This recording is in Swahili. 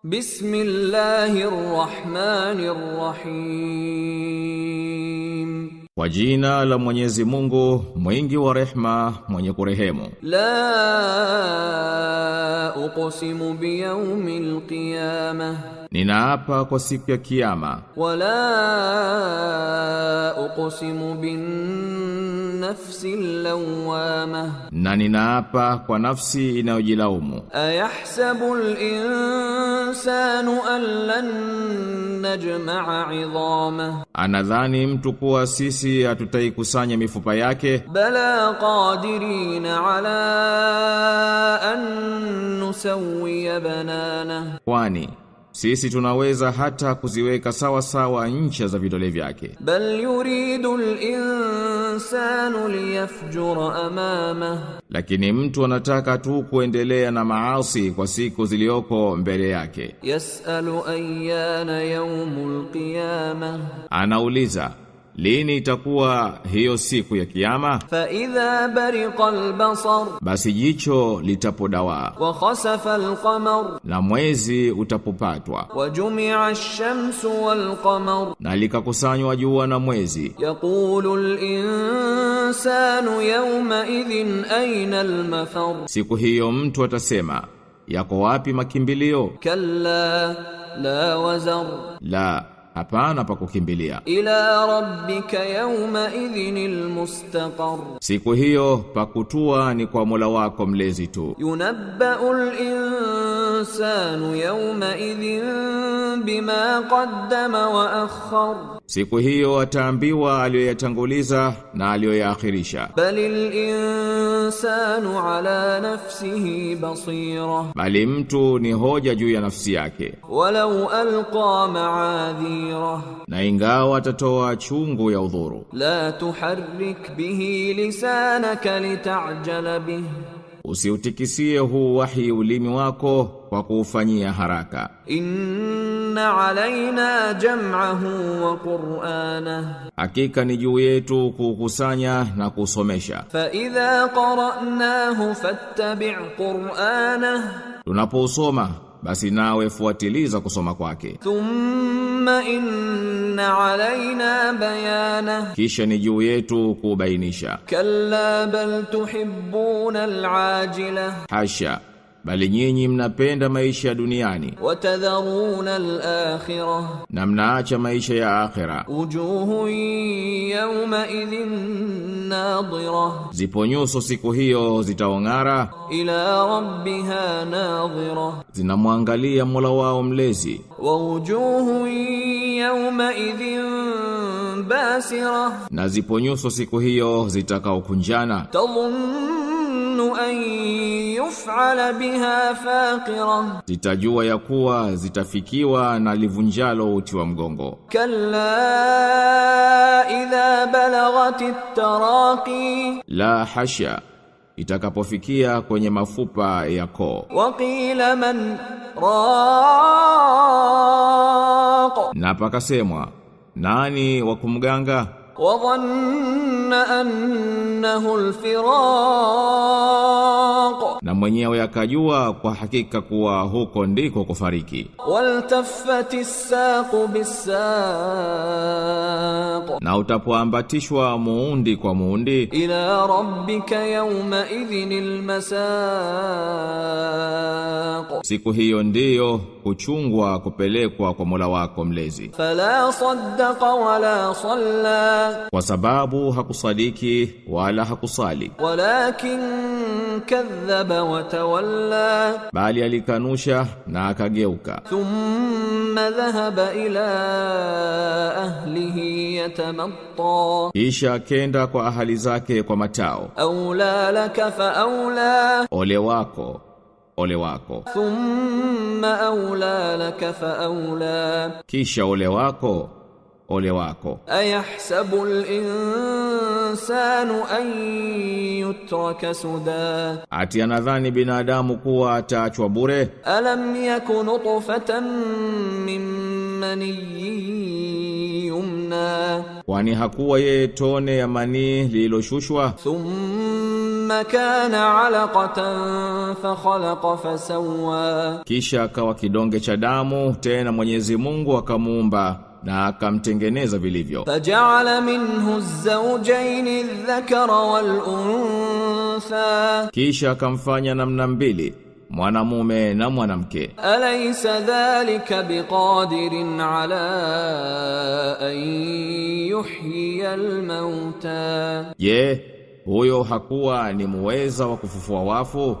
Bismillahirrahmanirrahim. Kwa jina la Mwenyezi Mungu, mwingi wa rehma, mwenye kurehemu. La uqsimu biyawmil qiyamah. Ninaapa kwa siku ya kiyama. Wala uqsimu bin nafsil lawwamah. Na ninaapa kwa nafsi inayojilaumu. Ayahsabul insanu an lan najma'a 'idhamah. Anadhani mtu kuwa sisi hatutaikusanya mifupa yake? Bala qadirina ala an nusawwiya banana. Kwani sisi tunaweza hata kuziweka sawa sawa ncha za vidole vyake. Bal yuridu al-insanu liyafjura amamah. Lakini mtu anataka tu kuendelea na maasi kwa siku zilioko mbele yake. Yasalu ayyana yawmul qiyamah. Anauliza, lini itakuwa hiyo siku ya kiyama? Fa idha bariqa al-basar. Basi jicho litapodawa. Wa khasafa al-qamar. Na mwezi utapopatwa. Wa jumi'a ash-shamsu wal-qamar. Na likakusanywa jua na mwezi. Yaqulu al-insanu yawma idhin ayna al-mafar. Siku hiyo mtu atasema, yako wapi makimbilio? Kalla la wazar. La, hapana pa kukimbilia. Ila rabbika yawma idhinil mustaqar. Siku hiyo pakutua ni kwa Mola wako mlezi tu. Yunabba'ul insanu yawma idhin bima qaddama wa akhkhar. Siku hiyo ataambiwa aliyoyatanguliza na aliyoyaakhirisha. Balil insanu ala nafsihi basira. Bali mtu ni hoja juu ya nafsi yake. Walau alqa ma'adhira. Na ingawa atatoa chungu ya udhuru. La tuharrik bihi lisanaka lita'jala bihi. Usiutikisie huu wahi ulimi wako kwa kuufanyia haraka. Inna alaina jam'ahu wa qur'anahu. Hakika ni juu yetu kukusanya na kusomesha. Fa idha qara'nahu fattabi' qur'anahu. Tunapousoma basi nawe fuatiliza kusoma kwake. Thumma inna alaina bayana. Kisha ni juu yetu kubainisha. Kalla bal tuhibbuna al-ajila. Hasha, bali nyinyi mnapenda maisha ya duniani. Watadharuna al-akhirah. Na mnaacha maisha ya akhira. Wujuhu yawma idhin nadhira. Zipo nyuso siku hiyo zitaong'ara. Ila rabbiha nadhira. Zinamwangalia Mola wao mlezi. Wa wujuhu yawma idhin basira. Na zipo nyuso siku hiyo zitakaokunjana. Tadhunnu an yuf'ala biha faqira. Zitajua ya kuwa zitafikiwa na livunjalo uti wa mgongo. Kalla idha balaghatit taraqi. La hasha, itakapofikia kwenye mafupa ya koo. Wa qila man raq. Na pakasemwa, nani wa kumganga? Wa dhanna annahu al-firaq. Na mwenyewe akajua kwa hakika kuwa huko ndiko kufariki. Waltaffati as-saqu bis-saq. Na utapoambatishwa muundi kwa muundi. Ila rabbika yawma idhinil masaq. Siku hiyo ndiyo kuchungwa kupelekwa kwa Mola wako mlezi. Fala saddaqa wala salla. Kwa sababu hakusadiki wala hakusali. Walakin kadhaba wa tawalla. Bali alikanusha na akageuka. Thumma dhahaba ila ahlihi yatamatta. Kisha akenda kwa ahali zake kwa matao. Awla laka fa awla. Ole wako, ole wako. Thumma awla laka fa awla. Kisha ole wako, ole wako. Ayahsabu al-insanu an yutraka suda. Ati anadhani binadamu kuwa ataachwa bure? Alam yakun nutfatan min maniyyin yumna. Kwani hakuwa yeye tone ya manii lililoshushwa? Thumma كان علقة فخلق فسوى. Kisha akawa kidonge cha damu, tena Mwenyezi Mungu akamuumba na akamtengeneza vilivyo. فجعل منه الزوجين الذكر والأنثى. Kisha akamfanya namna mbili, mwanamume na mwanamke. أليس ذلك بقادر على أن يحيي الموتى. Je, huyo hakuwa ni muweza wa kufufua wafu?